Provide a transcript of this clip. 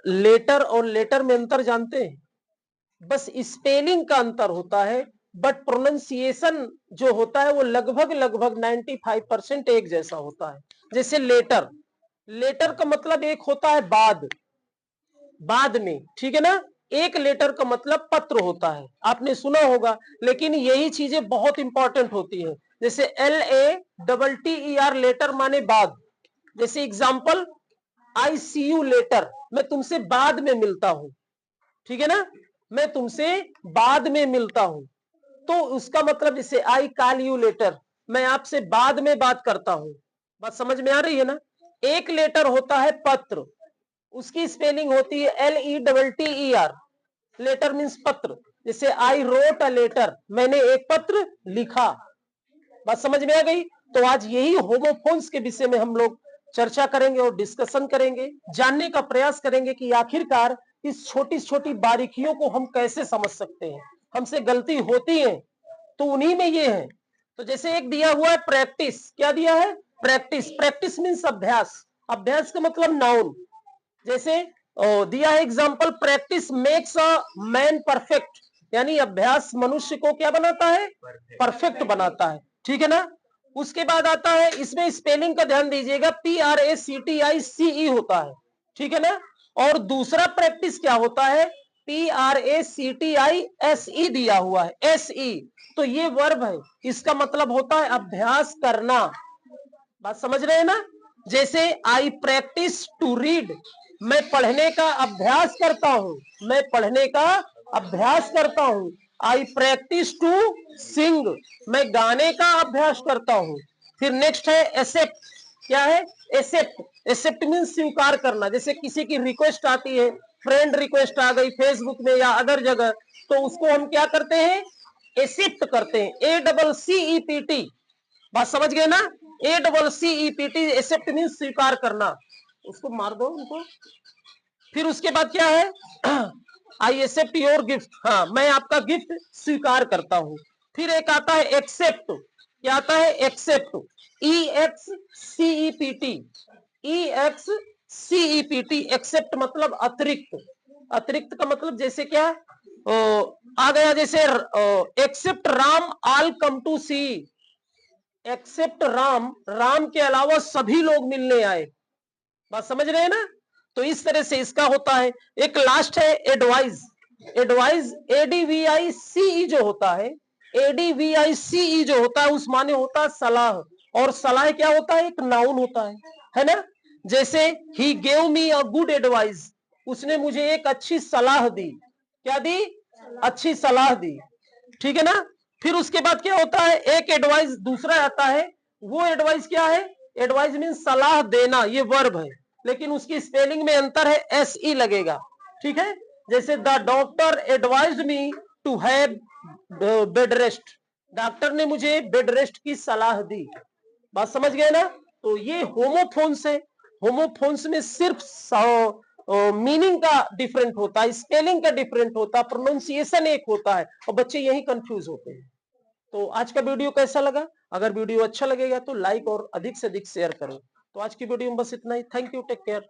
Letter और letter में अंतर जानते हैं? बस स्पेलिंग का अंतर होता है, बट प्रोनाउंसिएशन जो होता है वो लगभग लगभग 95% एक जैसा होता है। जैसे लेटर, लेटर का मतलब एक होता है बाद, बाद में, ठीक है ना। एक लेटर का मतलब पत्र होता है, आपने सुना होगा, लेकिन यही चीजें बहुत इंपॉर्टेंट होती है। जैसे LATTER लेटर माने बाद। जैसे example, I see you later, मैं तुमसे बाद में मिलता हूं, ठीक है ना, मैं तुमसे बाद में मिलता हूं। तो उसका मतलब जैसे आई कॉल यू लेटर, मैं आपसे बाद में बात करता हूं। बात समझ में आ रही है ना। एक लेटर होता है पत्र, उसकी स्पेलिंग होती है LETTER, लेटर मीन्स पत्र। जैसे आई रोट अ लेटर, मैंने एक पत्र लिखा। बात समझ में आ गई। तो आज यही होमोफोन्स के विषय में हम लोग चर्चा करेंगे और डिस्कशन करेंगे, जानने का प्रयास करेंगे कि आखिरकार इस छोटी छोटी बारीकियों को हम कैसे समझ सकते हैं। हमसे गलती होती है तो उन्हीं में ये है। तो जैसे एक दिया हुआ है प्रैक्टिस, क्या दिया है? प्रैक्टिस। प्रैक्टिस मीन्स अभ्यास, अभ्यास का मतलब नाउन। जैसे दिया है example, practice makes a man perfect, यानी अभ्यास मनुष्य को क्या बनाता है? परफेक्ट बनाता है, ठीक है ना। उसके बाद आता है, इसमें स्पेलिंग का ध्यान दीजिएगा, PRACTICE होता है, ठीक है ना। और दूसरा प्रैक्टिस क्या होता है? PRACTISE दिया हुआ है, SE। तो ये वर्ब है, इसका मतलब होता है अभ्यास करना। बात समझ रहे हैं ना। जैसे आई प्रैक्टिस टू रीड, मैं पढ़ने का अभ्यास करता हूं, मैं पढ़ने का अभ्यास करता हूं। आई प्रैक्टिस टू सिंग, मैं गाने का अभ्यास करता हूं। फिर नेक्स्ट है एक्सेप्ट, क्या है? एक्सेप्ट। एक्सेप्ट मीन स्वीकार करना। जैसे किसी की रिक्वेस्ट आती है, फ्रेंड रिक्वेस्ट आ गई फेसबुक में या अदर जगह, तो उसको हम क्या करते हैं? एक्सेप्ट करते हैं, ACCEPT। बात समझ गए ना। ACCEPT, एक्सेप्ट मीन स्वीकार करना। उसको मार दो उनको। फिर उसके बाद क्या है? आई एक्सेप्ट योर गिफ्ट, हाँ, मैं आपका गिफ्ट स्वीकार करता हूं। फिर एक आता है एक्सेप्ट, क्या आता है? Accept, EXCEPT, EXCEPT। एक्सेप्ट मतलब अतिरिक्त, अतिरिक्त का मतलब जैसे क्या आ गया, जैसे except Ram all come to see, except Ram, Ram के अलावा सभी लोग मिलने आए। बात समझ रहे हैं ना। तो इस तरह से इसका होता है। एक लास्ट है एडवाइज, एडवाइज ADVICE जो होता है, ADVICE जो होता है, उस माने होता है सलाह। और सलाह क्या होता है? एक नाउन होता है ना। जैसे he gave me a good advice, उसने मुझे एक अच्छी सलाह दी। क्या दी? अच्छी सलाह दी, ठीक है ना। फिर उसके बाद क्या होता है? एक एडवाइस दूसरा आता है, वो एडवाइस क्या है? एडवाइस मीन सलाह देना, ये वर्ब है, लेकिन उसकी स्पेलिंग में अंतर है, SE लगेगा, ठीक है। जैसे the doctor advise me to have bed rest, doctor ने मुझे बेड रेस्ट की सलाह दी। बात समझ गए ना। तो ये होमोफोन्स है। होमोफोन्स में सिर्फ मीनिंग का डिफरेंट होता है, स्पेलिंग का डिफरेंट होता है, प्रोनाउंसिएशन एक होता है, और बच्चे यही कंफ्यूज होते हैं। तो आज का वीडियो कैसा लगा? अगर वीडियो अच्छा लगेगा तो लाइक और अधिक से अधिक शेयर करो। तो आज की वीडियो में बस इतना ही। Thank you, take care.